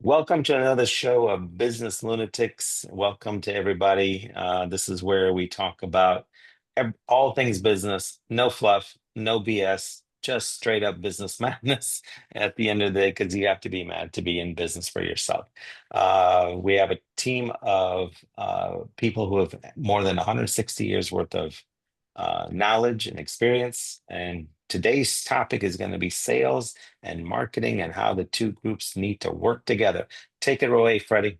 Welcome to another show of Business Lunatics. Welcome to everybody. This is where we talk about all things business, no fluff, no BS, just straight up business madness at the end of the day, because you have to be mad to be in business for yourself. We have a team of people who have more than 160 years worth of knowledge and experience. And today's topic is going to be sales and marketing and how the two groups need to work together. Take it away, Freddie.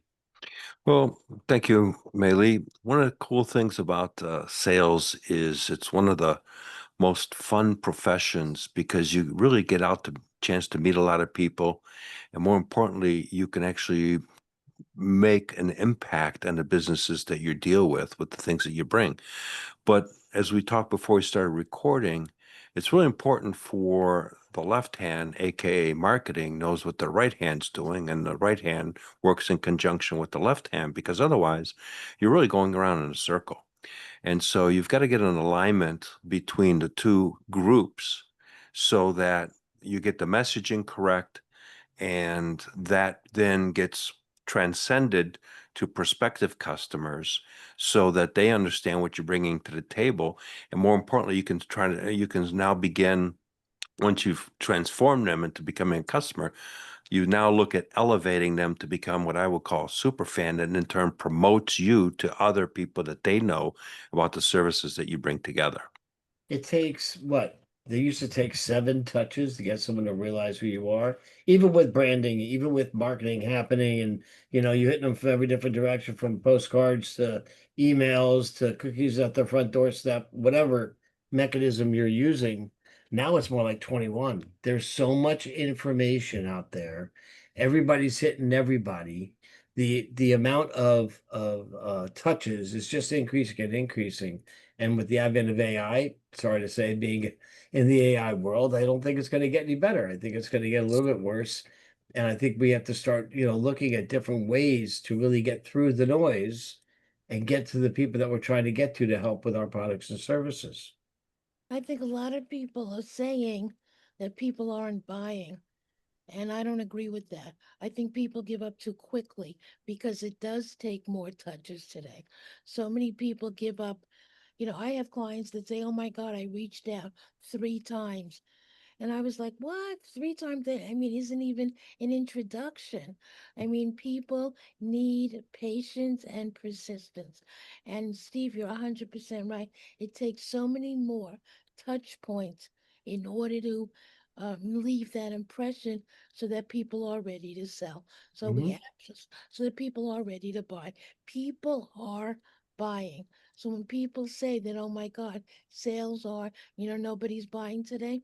Well, thank you, Maylee. One of the cool things about sales is it's one of the most fun professions because you really get out the chance to meet a lot of people. And more importantly, you can actually make an impact on the businesses that you deal with the things that you bring. But as we talked before we started recording, it's really important for the left hand, aka marketing, knows what the right hand's doing, and the right hand works in conjunction with the left hand, because otherwise you're really going around in a circle. And so you've got to get an alignment between the two groups so that you get the messaging correct, and that then gets transcended to prospective customers so that they understand what you're bringing to the table. And more importantly, you can now begin, once you've transformed them into becoming a customer, you now look at elevating them to become what I would call a super fan, and in turn promotes you to other people that they know about the services that you bring together. It takes what? They used to take 7 touches to get someone to realize who you are. Even with branding, even with marketing happening, and you hitting them from every different direction, from postcards to emails to cookies at their front doorstep, whatever mechanism you're using. Now it's more like 21. There's so much information out there. Everybody's hitting everybody. The amount of touches is just increasing and increasing. And with the advent of AI, sorry to say, being in the AI world, I don't think it's going to get any better. I think it's going to get a little bit worse. And I think we have to start, looking at different ways to really get through the noise and get to the people that we're trying to get to help with our products and services. I think a lot of people are saying that people aren't buying, and I don't agree with that. I think people give up too quickly because it does take more touches today. So many people give up. I have clients that say, "Oh my God, I reached out 3 times." And I was like, what? 3 times? I mean, isn't even an introduction. I mean, people need patience and persistence. And Steve, you're 100% right. It takes so many more touch points in order to leave that impression so that people are ready to sell. So we Mhm. have so that people are ready to buy. People are buying. So when people say that, oh my God, sales are, nobody's buying today,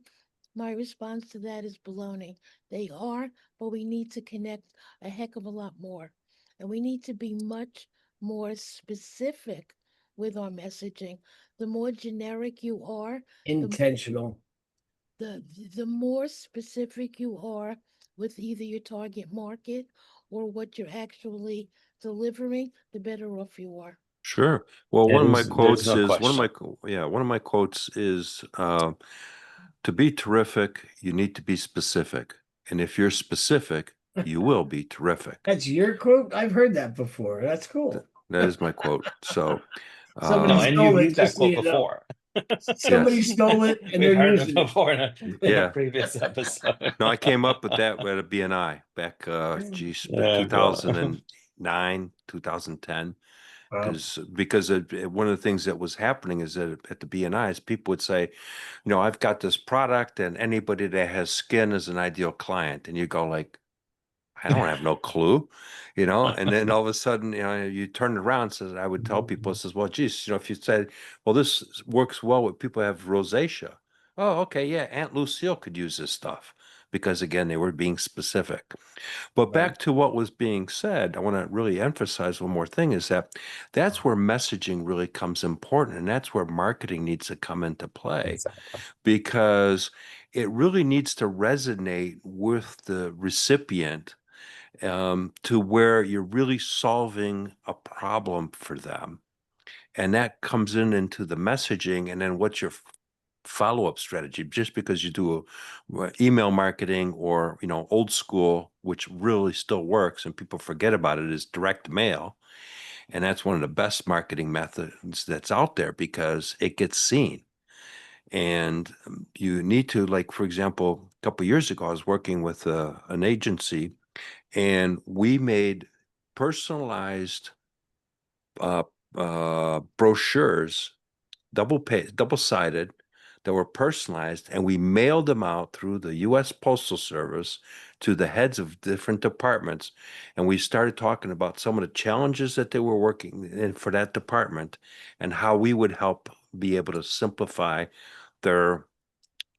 my response to that is baloney. They are, but we need to connect a heck of a lot more. And we need to be much more specific with our messaging. The more generic you are, the Intentional. the the more specific you are with either your target market or what you're actually delivering, the better off you are. Sure. Well, There's no question. one of my quotes is, to be terrific, you need to be specific. And if you're specific, you will be terrific. That's your quote? I've heard that before. That's Th- cool. That is my quote. So, Somebody No, um, and you've stole it, used that just so quote you know. before. Somebody yes, stole it and We've they're heard it using it. before in a yeah. previous episode. No, I came up with that at a BNI back, geez, Yeah, cool. 2009, 2010. Wow. One of the things that was happening is that at the BNIs, people would say, I've got this product, and anybody that has skin is an ideal client. And you go like, I don't have no clue, and then all of a sudden, you turn it around. Says, I would tell people, says, well, geez, if you said, well, this works well with people who have rosacea. Oh, okay, yeah, Aunt Lucille could use this stuff, because again, they were being specific. But Right. back to what was being said, I want to really emphasize one more thing, is that that's where messaging really comes important, and that's where marketing needs to come into play, Exactly. because it really needs to resonate with the recipient, to where you're really solving a problem for them. And that comes into the messaging, and then what you're follow-up strategy. Just because you do email marketing or, old school, which really still works and people forget about it, is direct mail. And that's one of the best marketing methods that's out there because it gets seen. And you need to, like, for example, a couple of years ago, I was working with an agency, and we made personalized brochures, double-sided, that were personalized, and we mailed them out through the U.S. Postal Service to the heads of different departments. And we started talking about some of the challenges that they were working in for that department and how we would help be able to simplify their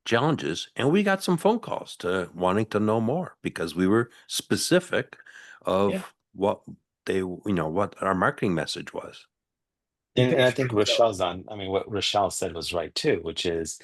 challenges. And we got some phone calls to wanting to know more because we were specific of Yeah. what what our marketing message was. And I Picture think yourself. Rochelle's on. I mean, what Rochelle said was right too, which is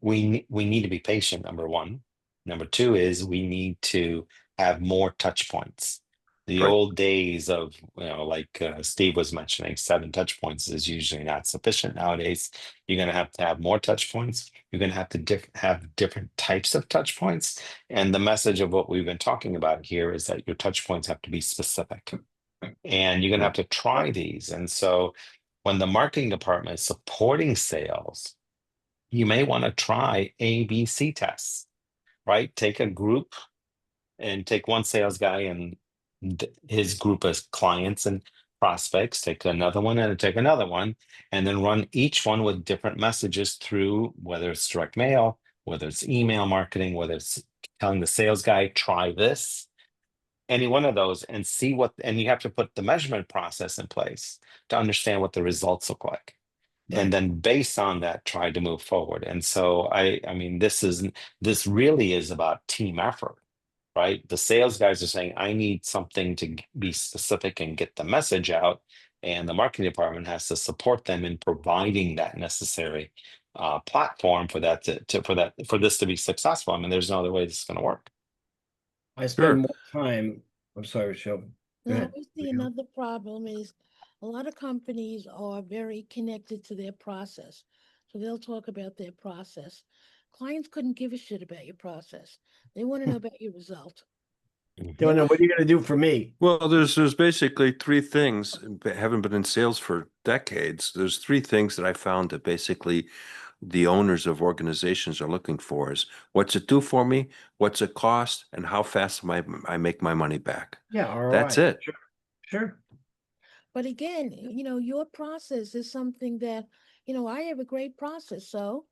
we need to be patient. Number one. Number two is we need to have more touch points. The Right. old days of like Steve was mentioning, 7 touch points is usually not sufficient nowadays. You're going to have more touch points. You're going to have to have different types of touch points. And the message of what we've been talking about here is that your touch points have to be specific. And you're going to have to try these. And so when the marketing department is supporting sales, you may want to try ABC tests, right? Take a group and take one sales guy and his group as clients and prospects, take another one and take another one, and then run each one with different messages through, whether it's direct mail, whether it's email marketing, whether it's telling the sales guy, try this, any one of those, and see what, and you have to put the measurement process in place to understand what the results look like. And Right. then based on that, try to move forward. And so I mean, this really is about team effort, right? The sales guys are saying, I need something to be specific and get the message out. And the marketing department has to support them in providing that necessary platform for that for this to be successful. I mean, there's no other way this is going to work. I spend Sure. more time. I'm sorry, Rochelle. Go Now, ahead. I see another problem is a lot of companies are very connected to their process. So they'll talk about their process. Clients couldn't give a shit about your process. They want to know about your result. Don't know what are you going to do for me? Well, there's basically three things. Having been in sales for decades, there's three things that I found that basically the owners of organizations are looking for: is what's it do for me, what's it cost, and how fast I make my money back. Yeah, That's ROI. it. Sure. Sure. But again, your process is something that, I have a great process. So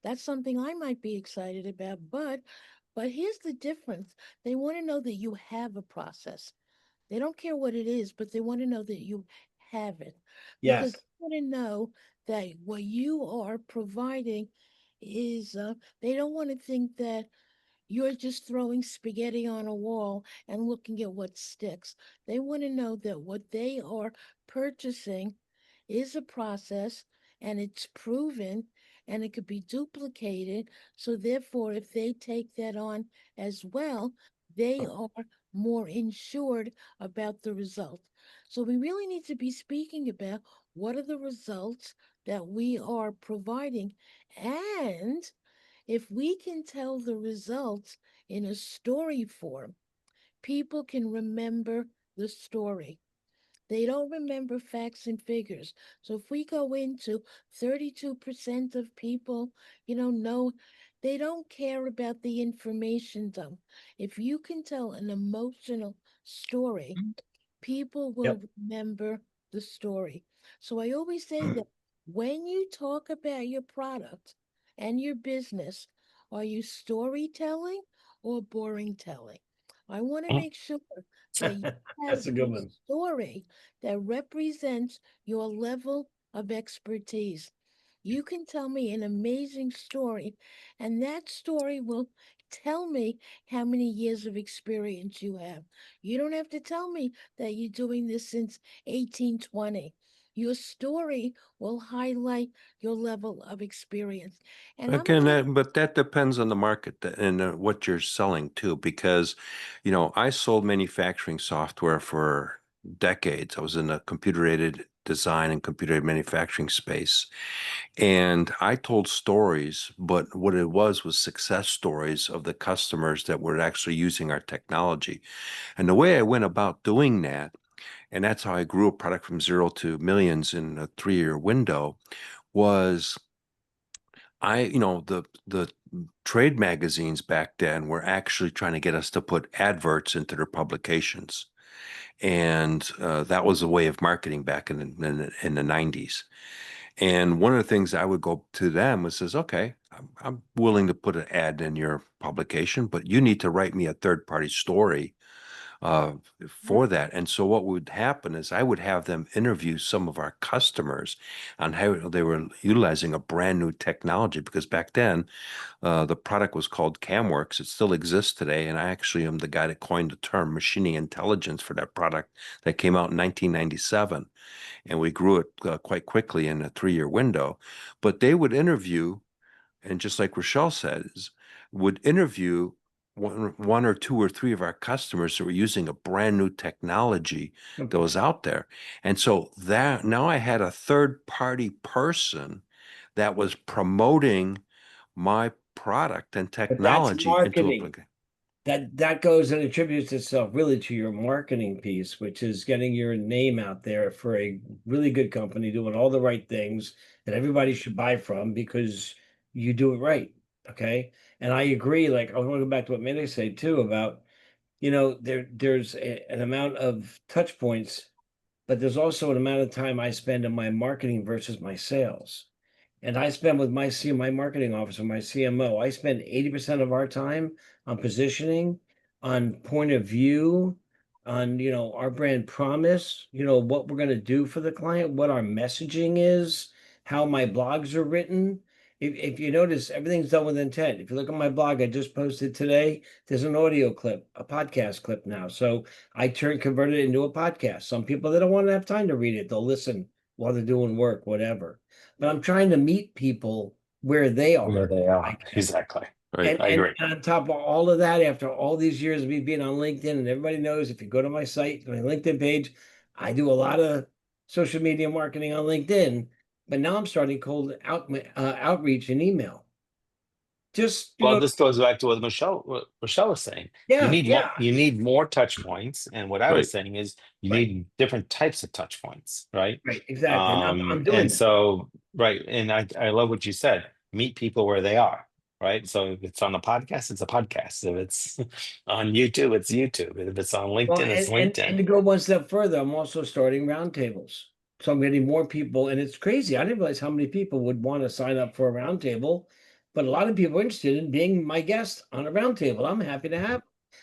that's something I might be excited about. But here's the difference. They want to know that you have a process. They don't care what it is, but they want to know that you have it because Yes. they want to know that what you are providing is, they don't want to think that you're just throwing spaghetti on a wall and looking at what sticks. They want to know that what they are purchasing is a process and it's proven and it could be duplicated. So, therefore, if they take that on as well, they are more insured about the result. So, we really need to be speaking about what are the results that we are providing. And if we can tell the results in a story form, people can remember the story. They don't remember facts and figures. So if we go into 32% of people, know they don't care about the information dump. If you can tell an emotional story, people will Yep. remember the story. So I always say that when you talk about your product and your business, are you storytelling or boring telling? I want to make sure that you have That's a good a one. story that represents your level of expertise. You can tell me an amazing story, and that story will tell me how many years of experience you have. You don't have to tell me that you're doing this since 1820. Your story will highlight your level of experience. And I'm Again, talking, but that depends on the market and what you're selling too, because, I sold manufacturing software for decades. I was in the computer-aided design and computer aided manufacturing space. And I told stories, but what it was success stories of the customers that were actually using our technology. And the way I went about doing that, and that's how I grew a product from 0 to millions in a 3-year window, was the trade magazines back then were actually trying to get us to put adverts into their publications. And that was a way of marketing back in the 90s. And one of the things I would go to them was says, okay, I'm willing to put an ad in your publication, but you need to write me a third-party story uh, for that. And so what would happen is I would have them interview some of our customers on how they were utilizing a brand new technology, because back then the product was called CamWorks. It still exists today. And I actually am the guy that coined the term machining intelligence for that product that came out in 1997. And we grew it quite quickly in a 3-year window. But they would interview, and just like Rochelle says, would interview one or two or three of our customers that were using a brand new technology that was out there. And so that now I had a third party person that was promoting my product and But that's technology into marketing. That goes and attributes itself really to your marketing piece, which is getting your name out there for a really good company doing all the right things that everybody should buy from because you do it right. Okay. And I agree. Like I want to go back to what Manny said too about, there's an amount of touch points, but there's also an amount of time I spend in my marketing versus my sales. And I spend with my marketing officer, my CMO, I spend 80% of our time on positioning, on point of view, on, our brand promise, what we're going to do for the client, what our messaging is, how my blogs are written. If you notice, everything's done with intent. If you look at my blog, I just posted today, there's an audio clip, a podcast clip now. So I converted it into a podcast. Some people, they don't want to have time to read it. They'll listen while they're doing work, whatever. But I'm trying to meet people where they are. Where they are. I can. Exactly. Right. I agree. And on top of all of that, after all these years of me being on LinkedIn, and everybody knows if you go to my site, my LinkedIn page, I do a lot of social media marketing on LinkedIn. But now I'm starting cold outreach and email. Just Well, this goes back to what Michelle was saying. yeah, You need more touch points. And what I Right. was saying is you right, need different types of touch points, right? right, exactly. And I'm doing And that. so, right. And I love what you said. Meet people where they are, right? So if it's on a podcast, it's a podcast. If it's on YouTube, it's YouTube. If it's on Well, LinkedIn, it's and LinkedIn. to go one step further, I'm also starting roundtables. So I'm getting more people, and it's crazy. I didn't realize how many people would want to sign up for a roundtable, but a lot of people are interested in being my guest on a roundtable. I'm happy to have.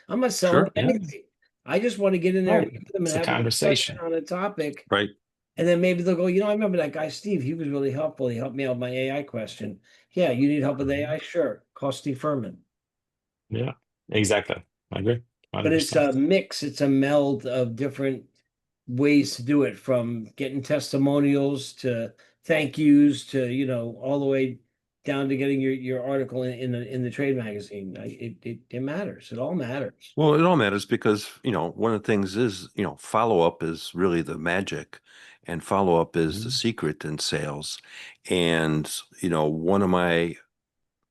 I'm not selling Sure. Yeah. anything. I just want to get in there Right. with them and It's a have a discussion conversation. on a topic. Right. And then maybe they'll go, I remember that guy, Steve, he was really helpful. He helped me out with my AI question. Yeah, you need help with AI? Sure. Call Steve Furman. Yeah, exactly. I agree. But it's 100%. a mix, it's a meld of different ways to do it, from getting testimonials to thank yous to, all the way down to getting your article in the trade magazine. It matters. It all matters. Well, it all matters because, one of the things is, follow-up is really the magic, and follow-up is the Mhm. secret in sales. And, one of my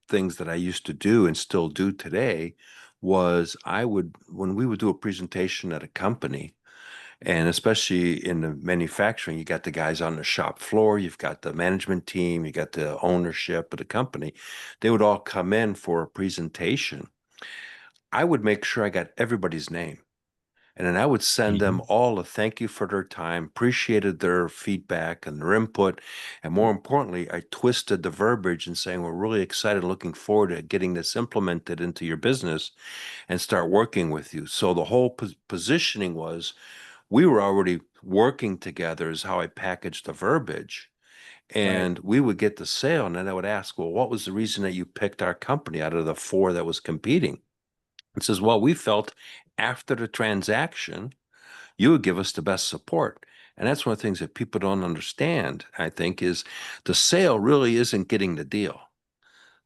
things that I used to do and still do today was when we would do a presentation at a company, and especially in the manufacturing, you got the guys on the shop floor, you've got the management team, you got the ownership of the company. They would all come in for a presentation. I would make sure I got everybody's name. And then I would send them Mhm. all a thank you for their time, appreciated their feedback and their input. And more importantly, I twisted the verbiage and saying, we're really excited, looking forward to getting this implemented into your business and start working with you. So the whole positioning was we were already working together is how I packaged the verbiage. Right. And we would get the sale. And then I would ask, well, what was the reason that you picked our company out of the 4 that was competing? It says, well, we felt after the transaction, you would give us the best support. And that's one of the things that people don't understand, I think, is the sale really isn't getting the deal.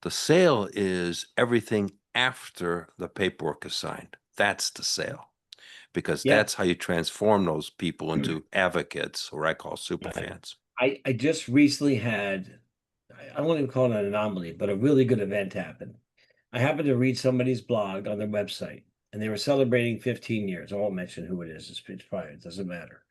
The sale is everything after the paperwork is signed. That's the sale. because Yeah. that's how you transform those people into advocates, or I call super Right. fans. I just recently had, I won't even call it an anomaly, but a really good event happened. I happened to read somebody's blog on their website, and they were celebrating 15 years. I won't mention who it is. It's private. It doesn't matter.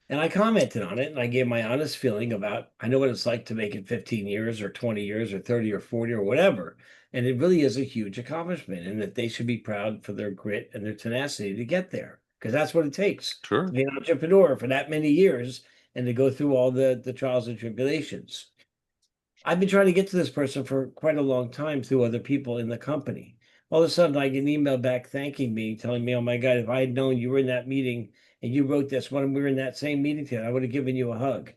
And I commented on it, and I gave my honest feeling about, I know what it's like to make it 15 years or 20 years or 30 or 40 or whatever. And it really is a huge accomplishment, and that they should be proud for their grit and their tenacity to get there, because that's what it takes Sure. to be an entrepreneur for that many years and to go through all the trials and tribulations. I've been trying to get to this person for quite a long time through other people in the company. All of a sudden, I get an email back thanking me, telling me, "Oh my God, if I had known you were in that meeting and you wrote this when we were in that same meeting together, I would have given you a hug."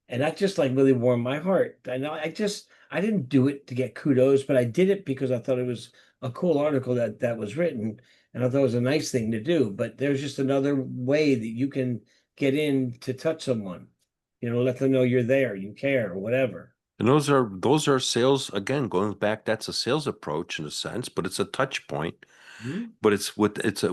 And that just like really warmed my heart. I know I didn't do it to get kudos, but I did it because I thought it was a cool article that was written, and I thought it was a nice thing to do. But there's just another way that you can get in to touch someone, let them know you're there, you care, or whatever. And those are sales, again, going back, that's a sales approach in a sense, but it's a touch point. Mhm. But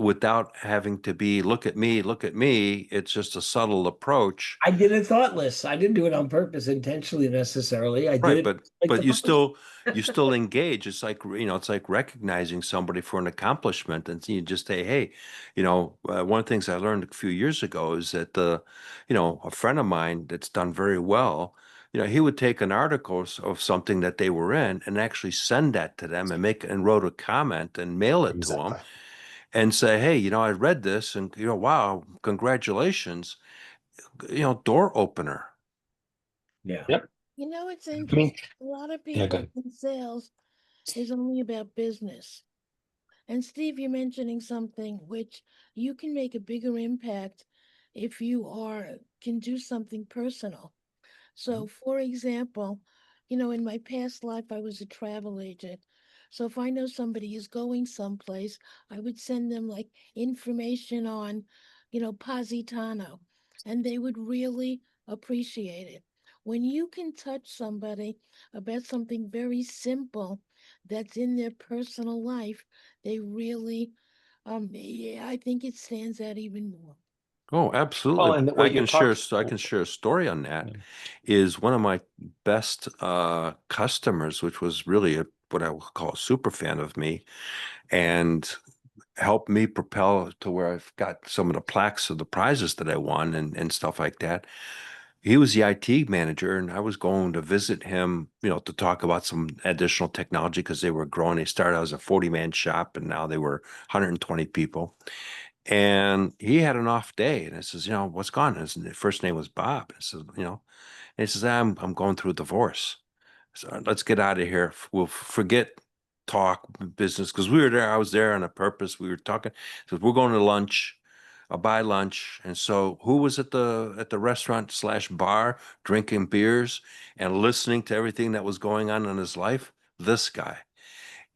without having to be look at me, look at me. It's just a subtle approach. I did it thoughtless. I didn't do it on purpose, intentionally, necessarily. I did Right, it but like but the you person. still engage. It's like, it's like recognizing somebody for an accomplishment, and you just say, hey, one of the things I learned a few years ago is that a friend of mine that's done very well, he would take an article of something that they were in and actually send that to them and wrote a comment and mail it to them Exactly. and say, hey, I read this and wow, congratulations, door opener. Yeah. Yep. It's I mean, interesting. A lot of yeah, people good. think sales is only about business. And Steve, you're mentioning something which you can make a bigger impact if you can do something personal. So, for example, in my past life, I was a travel agent. So if I know somebody is going someplace, I would send them like information on, Positano, and they would really appreciate it. When you can touch somebody about something very simple that's in their personal life, they really, yeah, I think it stands out even more. Oh, Well, absolutely. and I what you're can share talking, s- I can share a story on that. Is one of my best customers, which was really what I would call a super fan of me, and helped me propel to where I've got some of the plaques of the prizes that I won and stuff like that. He was the IT manager, and I was going to visit him, to talk about some additional technology because they were growing. They started out as a 40-man shop, and now they were 120 people. And he had an off day, and I says, what's going on? His first name was Bob. I says, and he says, I'm going through a divorce. So let's get out of here. We'll forget talk business because we were there. I was there on a purpose. We were talking. So we're going to lunch. I'll buy lunch. And so who was at the restaurant slash bar drinking beers and listening to everything that was going on in his life? This guy.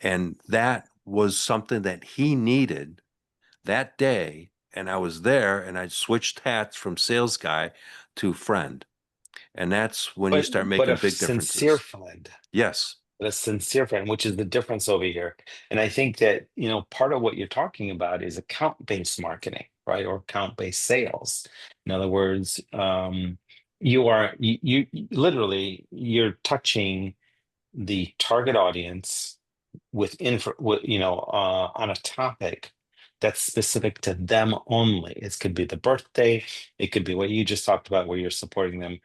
And that was something that he needed that day. And I was there and I switched hats from sales guy to friend. And that's when you start but making a big sincere differences. friend, Yes. a sincere friend, which is the difference over here. And I think that, part of what you're talking about is account-based marketing, right? Or account-based sales. In other words, you literally you're touching the target audience on a topic that's specific to them only. It could be the birthday, it could be what you just talked about, where you're supporting them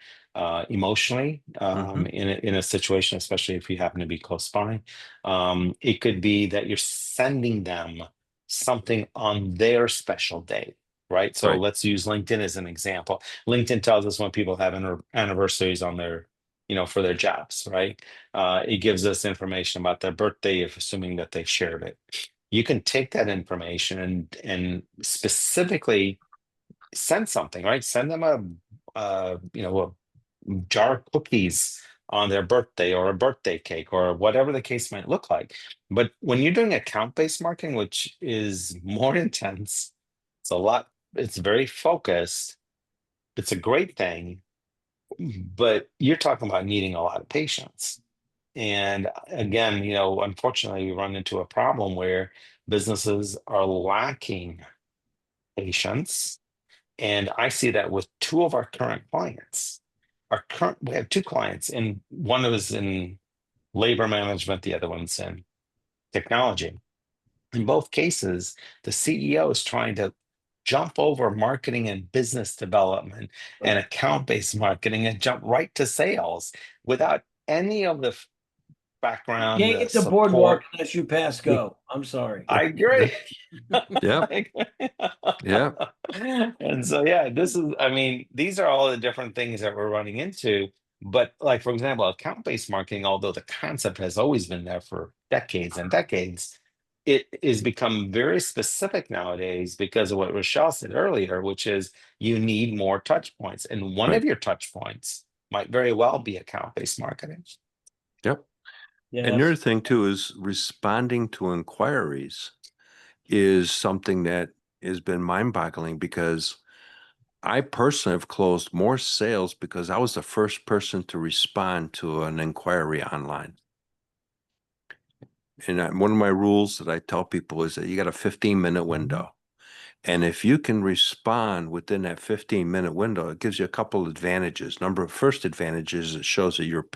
emotionally Hmm. in a situation, especially if you happen to be close by. It could be that you're sending them something on their special day. Right. So Right. let's use LinkedIn as an example. LinkedIn tells us when people have anniversaries on their, for their jobs, right? It gives us information about their birthday, if assuming that they shared it. You can take that information and specifically send something, right? Send them a jar of cookies on their birthday or a birthday cake or whatever the case might look like. But when you're doing account-based marketing, which is more intense, it's very focused. It's a great thing, but you're talking about needing a lot of patience. And again, unfortunately, we run into a problem where businesses are lacking patience. And I see that with two of our current clients. We have two clients, and one of us in labor management, the other one's in technology. In both cases, the CEO is trying to jump over marketing and business development and account-based marketing and jump right to sales without any of the background, Can't the get the boardwalk support. unless you pass go. I'm sorry. I agree. Yep. Yeah. And so, yeah, I mean, these are all the different things that we're running into. But, like, for example, account-based marketing, although the concept has always been there for decades and decades, it is become very specific nowadays because of what Rochelle said earlier, which is you need more touch points. And one Right. of your touch points might very well be account-based marketing. Yep. Yeah, And the other thing too is responding to inquiries is something that has been mind-boggling, because I personally have closed more sales because I was the first person to respond to an inquiry online. And one of my rules that I tell people is that you got a 15-minute window. And if you can respond within that 15-minute window, it gives you a couple of advantages. First advantage is it shows that you're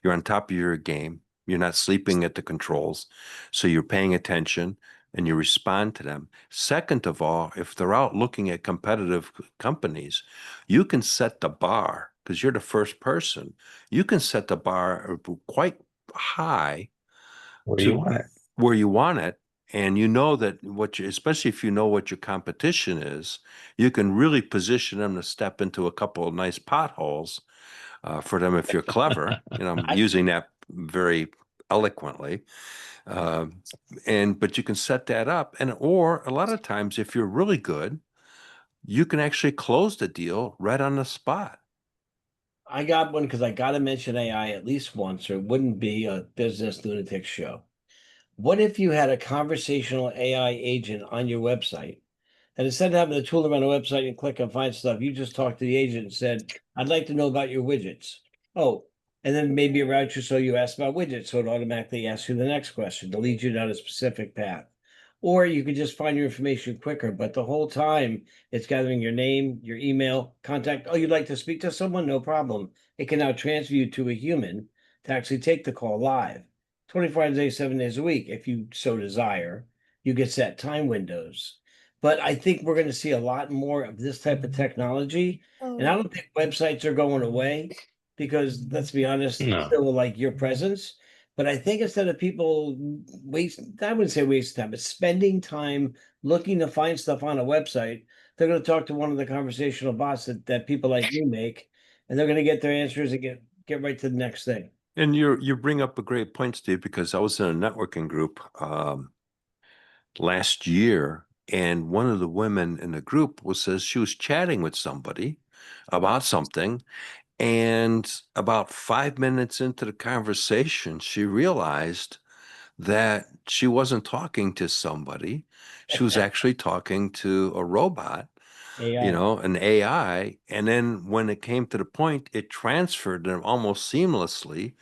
on top of your game. You're not sleeping at the controls. So you're paying attention and you respond to them. Second of all, if they're out looking at competitive companies, you can set the bar because you're the first person. You can set the bar quite high Where do you to want it? where you want it. And you know that especially if you know what your competition is, you can really position them to step into a couple of nice potholes for them if you're clever. I'm using that very eloquently. Uh, but you can set that up, or a lot of times, if you're really good, you can actually close the deal right on the spot. I got one because I got to mention AI at least once, or it wouldn't be a Business Lunatics show. What if you had a conversational AI agent on your website, and instead of having a tool around a website and click and find stuff, you just talked to the agent and said, "I'd like to know about your widgets." Oh, and then maybe around you, so you ask about widgets, so it automatically asks you the next question to lead you down a specific path. Or you could just find your information quicker, but the whole time it's gathering your name, your email, contact. Oh, you'd like to speak to someone? No problem. It can now transfer you to a human to actually take the call live, 24 hours a day, 7 days a week, if you so desire. You get set time windows. But I think we're going to see a lot more of this type of technology. And I Oh, don't think websites are going away because, let's be honest, No. still like your presence. But I think instead of people I wouldn't say waste time, but spending time looking to find stuff on a website, they're going to talk to one of the conversational bots that people like you make, and they're going to get their answers and get right to the next thing. And you bring up a great point, Steve, because I was in a networking group last year, and one of the women in the group says she was chatting with somebody about something, and about 5 minutes into the conversation, she realized that she wasn't talking to somebody. She was actually talking to a robot, AI. an AI. And then when it came to the point, it transferred them almost seamlessly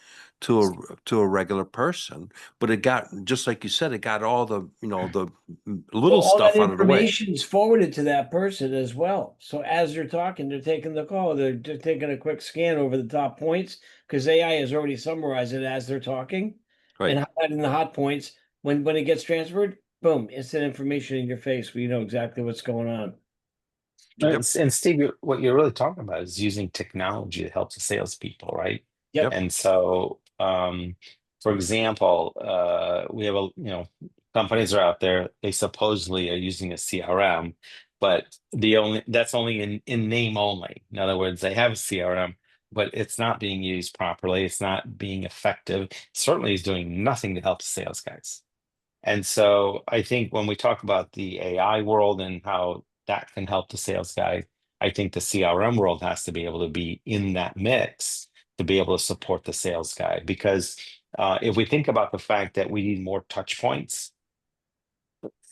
to a regular person. But it got, just like you said, it got all the, the Well, little all that stuff out of the way. information is forwarded to that person as well. So as you're talking, they're taking the call. They're just taking a quick scan over the top points because AI has already summarized it as they're talking Right. and highlighting the hot points. When it gets transferred, boom, instant information in your face. We know exactly what's going on. Yep. And Steve, what you're really talking about is using technology to help the salespeople, right? Yep. Yep. And so, for example, we have companies are out there, they supposedly are using a CRM, but that's only in name only. In other words, they have a CRM, but it's not being used properly. It's not being effective. Certainly is doing nothing to help the sales guys. And so I think when we talk about the AI world and how that can help the sales guy, I think the CRM world has to be able to be in that mix to be able to support the sales guy. Because if we think about the fact that we need more touch points,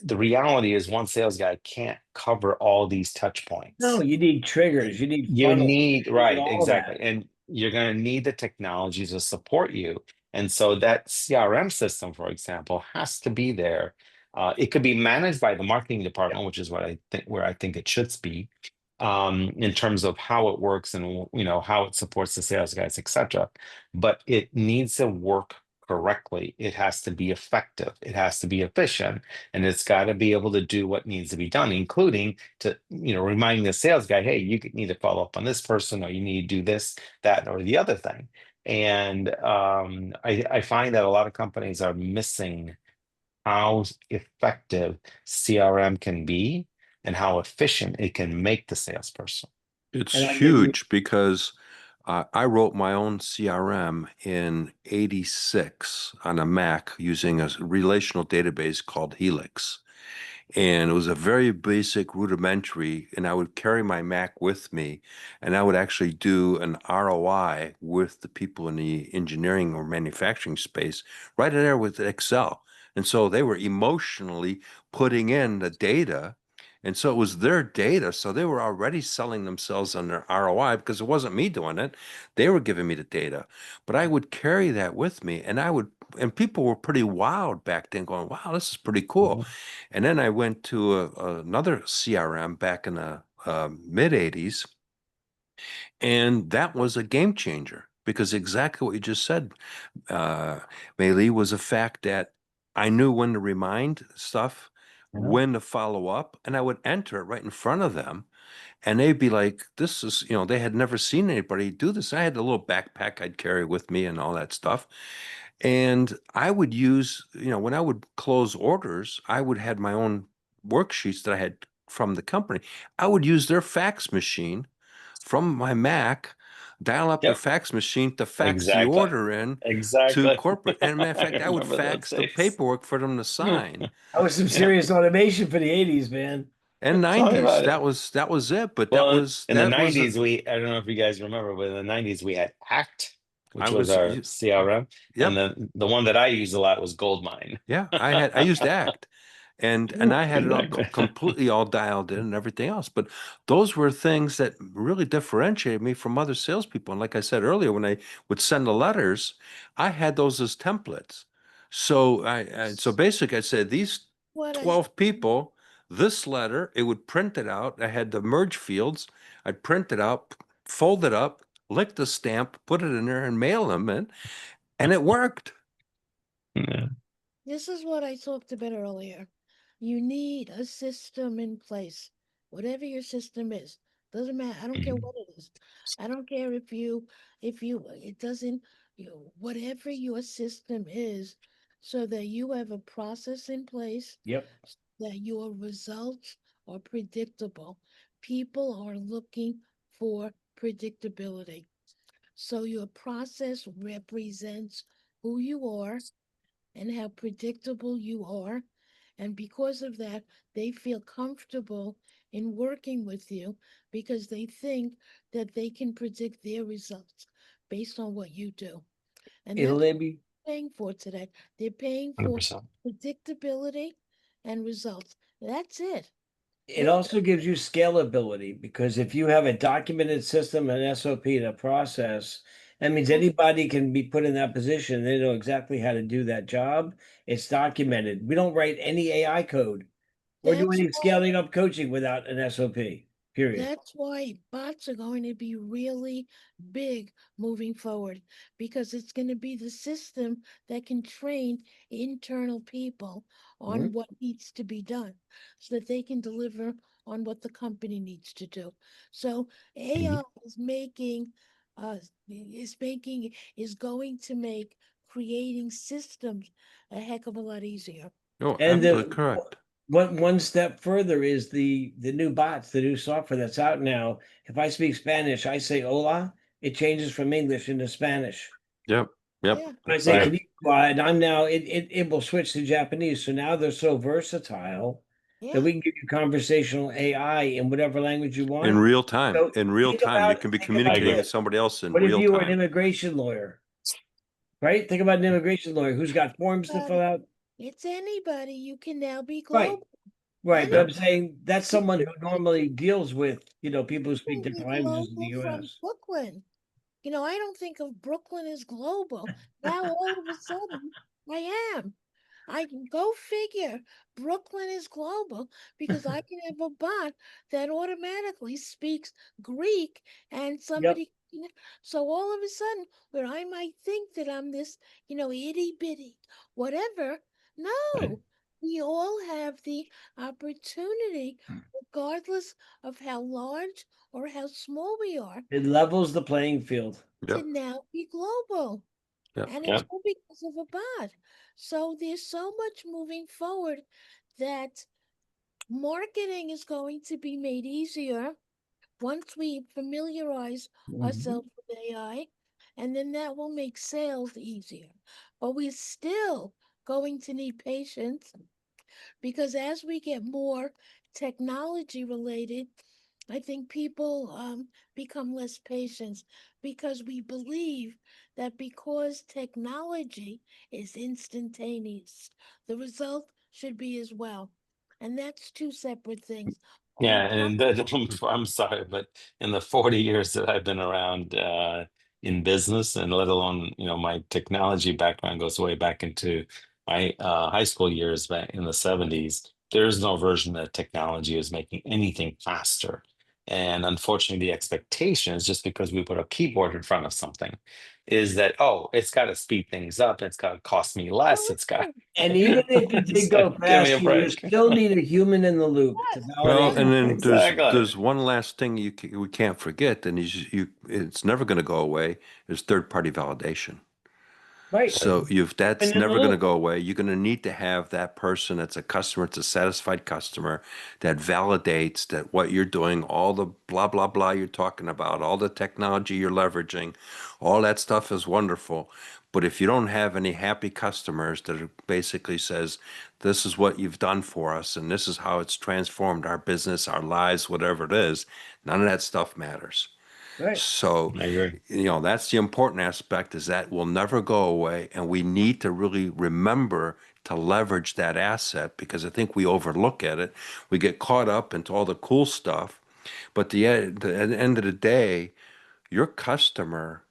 the reality is one sales guy can't cover all these touch No, points. you need triggers. You need You funnels. need, You need right, all of exactly. that. And you're going to need the technology to support you. And so that CRM system, for example, has to be there It could be managed by the marketing department, which is what I think where I think it should be, in terms of how it works and how it supports the sales guys, etc. But it needs to work correctly. It has to be effective. It has to be efficient, and it's got to be able to do what needs to be done, including to reminding the sales guy, hey, you need to follow up on this person, or you need to do this, that, or the other thing. And I find that a lot of companies are missing how effective CRM can be and how efficient it can make the salesperson. It's And I give you, huge because I wrote my own CRM in '86 on a Mac using a relational database called Helix. And it was a very basic rudimentary, and I would carry my Mac with me, and I would actually do an ROI with the people in the engineering or manufacturing space right in there with Excel. And so they were emotionally putting in the data. And so it was their data. So they were already selling themselves on their ROI because it wasn't me doing it. They were giving me the data. But I would carry that with me, and people were pretty wowed back then going, wow, this is pretty cool. Mhm. And then I went to another CRM back in the mid 80s, and that was a game changer because exactly what you just said, Mei Lee, was a fact that I knew when to remind stuff, Yeah. when to follow up, and I would enter it right in front of them. And they'd be like, this is, they had never seen anybody do this. I had a little backpack I'd carry with me and all that stuff. And I would use, when I would close orders, I would have my own worksheets that I had from the company. I would use their fax machine from my Mac, dial up their Yep. fax machine to fax the Exactly. order in to Exactly. corporate. And matter of I fact, I would remember those fax the days. paperwork for them to sign. that was some Yeah. serious automation for the 80s, man. And Tell me 90s, about it. that was it. But that Well, was in the that was a, 90s, I don't know if you guys remember, but in the 90s, we had ACT, I which was was our CRM. And yep. then the one that I used a lot was Goldmine. Yeah, I used ACT, and I had it all Exactly. completely all dialed in and everything else. But those were things that really differentiated me from other salespeople. And like I said earlier, when I would send the letters, I had those as templates. So basically, I said these What I 12 people, this letter, it would print it out. I had the merge fields. I'd print it out, fold it up, lick the stamp, put it in there, and mail them in, and it worked. Yeah. This is what I talked about earlier. You need a system in place. Whatever your system is. Doesn't matter. I don't care Mhm. what it is. I don't care it doesn't, whatever your system is, so that you have a process in place, Yep. that your results are predictable. People are looking for predictability. So your process represents who you are and how predictable you are. And because of that, they feel comfortable in working with you because they think that they can predict their results based on what you do. And Hey, that's what Libby, they're paying for today. They're paying for 100%. predictability and results. That's it. it They also gives you scalability because if you have a documented system, an SOP, and a process, that means anybody can be put in that position. They know exactly how to do that job. It's documented. We don't write any AI code or do that's any why scaling up coaching without an SOP, period. That's why bots are going to be really big moving forward because it's going to be the system that can train internal people on Mhm. what needs to be done so that they can deliver on what the company needs to do. So Mhm. AI is going to make creating systems a heck of a lot easier. Oh, And absolutely the correct. one step further is the new bots, the new software that's out now. If I speak Spanish, I say hola, it changes from English into Spanish. Yep. Yep. Yeah, I say, Right. can you and I'm now it will switch to Japanese. So now they're so versatile that yeah. we can give you conversational AI in whatever language you In want. real time. So In real time. You can be think about I communicating agree. with this. somebody else in What if real you were an time. immigration lawyer, right? Think about an immigration lawyer who's got forms to But fill out. it's anybody. You can now be Right, global. right. But Yep. I'm saying that's You someone who normally deals with, people who speak can be different languages in the global from US. Brooklyn. I don't think of Brooklyn as global. Now all of a sudden I am. I can go figure. Brooklyn is global because I can have a bot that automatically speaks Greek and Yep. somebody. So all of a sudden, where I might think that I'm this, itty bitty, whatever, Right. no, we all have the opportunity, regardless of how large or how small we are, It levels the playing field. to Yep. now be global. Yep. And it's Yep. all because of a bot. So there's so much moving forward that marketing is going to be made easier once we familiarize ourselves with AI, and then that will make sales easier. But we're still going to need patience because as we get more technology related, I think people become less patient because we believe that because technology is instantaneous, the result should be as well. And that's two separate things. Yeah, The and I'm sorry, but in the 40 years that I've been around in business, and let alone, my technology background goes way back into my high school years back in the 70s. There's no version that technology is making anything faster. And unfortunately, the expectation is just because we put a keyboard in front of something, is that, oh, it's got to speed things up, it's got to cost me less, it's got oh, And even if it did it's go like, give me a faster, you break. still need a human in the loop to Well, validate. and then Exactly. there's one last thing we can't forget, and it's never going to go away, is third-party validation. Right. So that's And in the never going to loop. go away. You're going to need to have that person that's a customer, it's a satisfied customer that validates that what you're doing, all the blah, blah, blah you're talking about, all the technology you're leveraging, all that stuff is wonderful. But if you don't have any happy customers that basically says, this is what you've done for us and this is how it's transformed our business, our lives, whatever it is, none of that stuff matters. Right. So, I agree. that's the important aspect is that will never go away. And we need to really remember to leverage that asset because I think we overlook it. We get caught up into all the cool stuff. But at the end of the day, your customer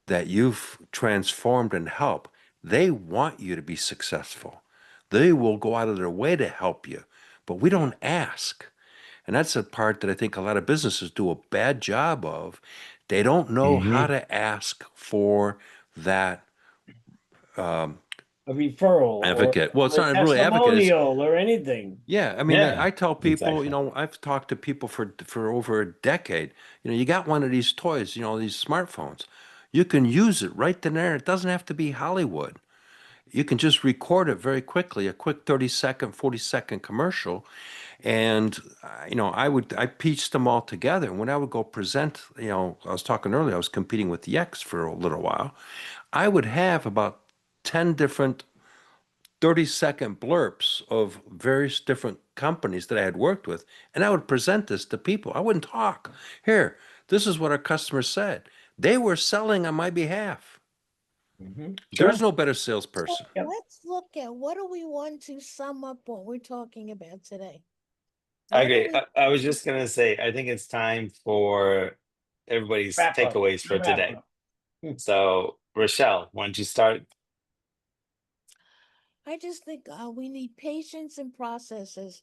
that you've transformed and helped, they want you to be successful. They will go out of their way to help you, but we don't ask. And that's a part that I think a lot of businesses do a bad job of. They don't know how Hmm. to ask for that A referral or advocate. Well, it's a not really advocate. It's, testimonial or anything. yeah, I mean, Yeah, I tell people, exactly. I've talked to people for over a decade. You got one of these toys, these smartphones. You can use it right then and there. It doesn't have to be Hollywood. You can just record it very quickly, a quick 30-second, 40-second commercial. And, I pieced them all together. And when I would go present, I was talking earlier, I was competing with the X for a little while. I would have about 10 different 30-second blurps of various different companies that I had worked with. And I would present this to people. I wouldn't talk. Here, this is what our customers said. They were selling on my behalf. There's Sure. no better so salesperson. Yep. let's look at what do we want to sum up what we're talking about today. I What do agree. we I was just gonna say, I think it's time for everybody's Wrap up. takeaways for Wrap today. up. So, Rochelle, why don't you start? I just think we need patience and processes,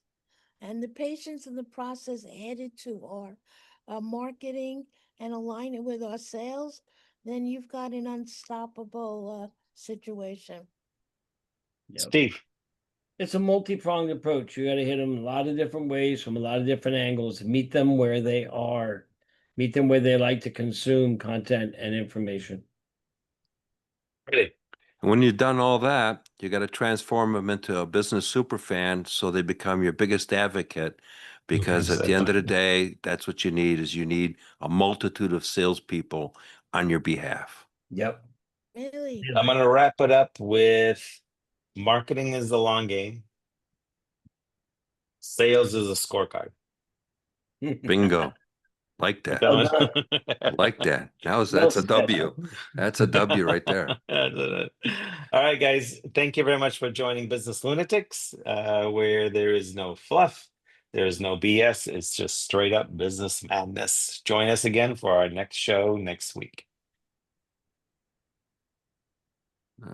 and the patience and the process added to our marketing and align it with our sales, then you've got an unstoppable situation. Yep. Steve. It's a multi-pronged approach. You got to hit them a lot of different ways from a lot of different angles. Meet them where they are. Meet them where they like to consume content and information. Ready. And when you've done all that, you got to transform them into a business super fan so they become your biggest advocate. Because at the end of the Exactly. day, that's what you need is you need a multitude of salespeople on your behalf. Yep. Really? I'm gonna wrap it up with marketing is the long game. Sales is a scorecard. Bingo. Like Like that. that Well one? done. Like that. Well That's a said. W. That's a W right there. All right, guys. Thank you very much for joining Business Lunatics, where there is no fluff, there is no BS. It's just straight up business madness. Join us again for our next show next week.